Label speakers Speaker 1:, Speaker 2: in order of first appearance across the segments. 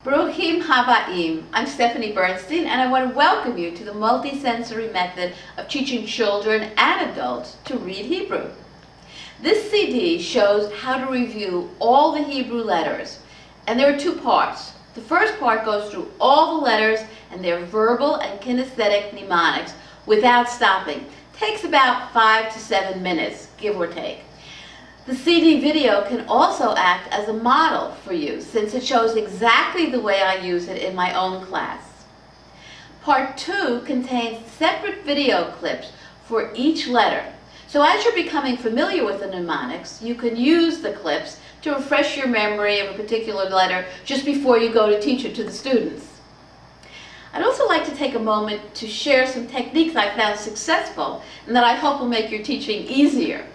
Speaker 1: Bruchim Havaim. I'm Stephanie Bernstein, and I want to welcome you to the multisensory method of teaching children and adults to read Hebrew. This CD shows how to review all the Hebrew letters, and there are two parts. The first part goes through all the letters and their verbal and kinesthetic mnemonics without stopping. It takes about 5 to 7 minutes, give or take. The CD video can also act as a model for you, since it shows exactly the way I use it in my own class. Part 2 contains separate video clips for each letter. So as you're becoming familiar with the mnemonics, you can use the clips to refresh your memory of a particular letter just before you go to teach it to the students. I'd also like to take a moment to share some techniques I found successful and that I hope will make your teaching easier.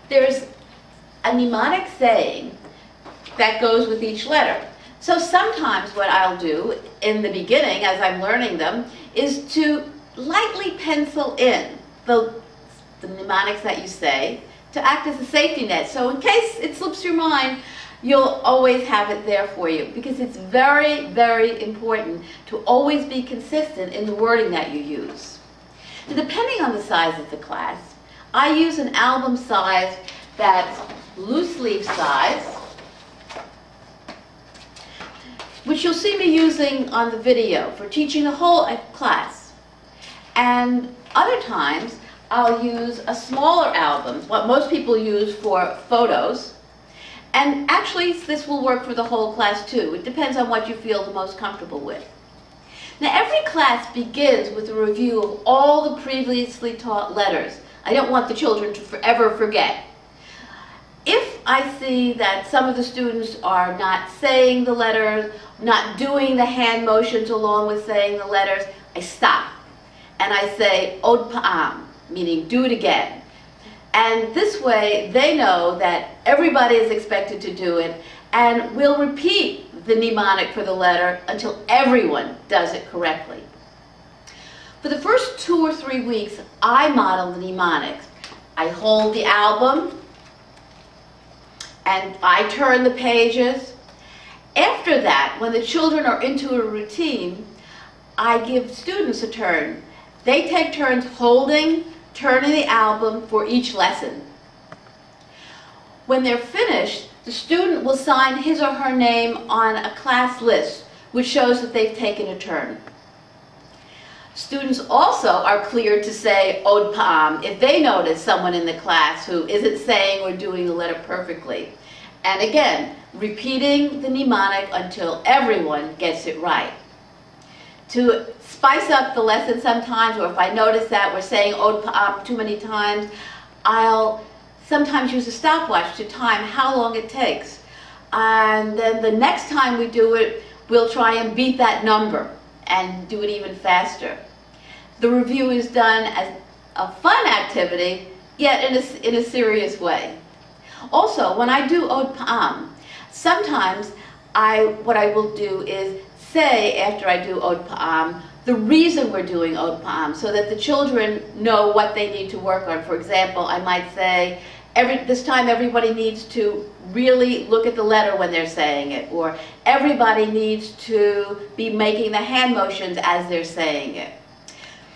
Speaker 1: There's a mnemonic saying that goes with each letter. So sometimes what I'll do in the beginning, as I'm learning them, is to lightly pencil in the mnemonics that you say to act as a safety net. So in case it slips your mind, you'll always have it there for you, because it's very, very important to always be consistent in the wording that you use. And depending on the size of the class, I use an album size that's loose leaf size, which you'll see me using on the video for teaching the whole class. And other times, I'll use a smaller album, what most people use for photos. And actually, this will work for the whole class too. It depends on what you feel the most comfortable with. Now, every class begins with a review of all the previously taught letters. I don't want the children to forever forget. If I see that some of the students are not saying the letters, not doing the hand motions along with saying the letters, I stop. And I say, Od Pa'am, meaning do it again. And this way they know that everybody is expected to do it, and we'll repeat the mnemonic for the letter until everyone does it correctly. For the first 2 or 3 weeks, I model the mnemonics. I hold the album, and I turn the pages. After that, when the children are into a routine, I give students a turn. They take turns holding, turning the album for each lesson. When they're finished, the student will sign his or her name on a class list, which shows that they've taken a turn. Students also are cleared to say Od Pa'am if they notice someone in the class who isn't saying or doing the letter perfectly. And again, repeating the mnemonic until everyone gets it right. To spice up the lesson sometimes, or if I notice that we're saying Od Pa'am too many times, I'll sometimes use a stopwatch to time how long it takes. And then the next time we do it, we'll try and beat that number and do it even faster. The review is done as a fun activity, yet in a serious way. Also, when I do Od Pa'am, sometimes what I will do is say, after I do Od Pa'am, the reason we're doing Od Pa'am, so that the children know what they need to work on. For example, I might say, this time everybody needs to really look at the letter when they're saying it, or everybody needs to be making the hand motions as they're saying it.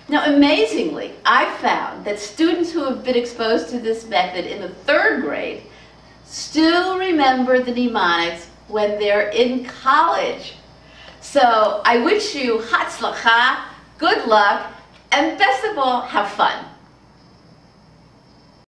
Speaker 1: Now, amazingly, I've found that students who have been exposed to this method in the 3rd grade still remember the mnemonics when they're in college. So I wish you Hatzlacha, good luck, and best of all, have fun.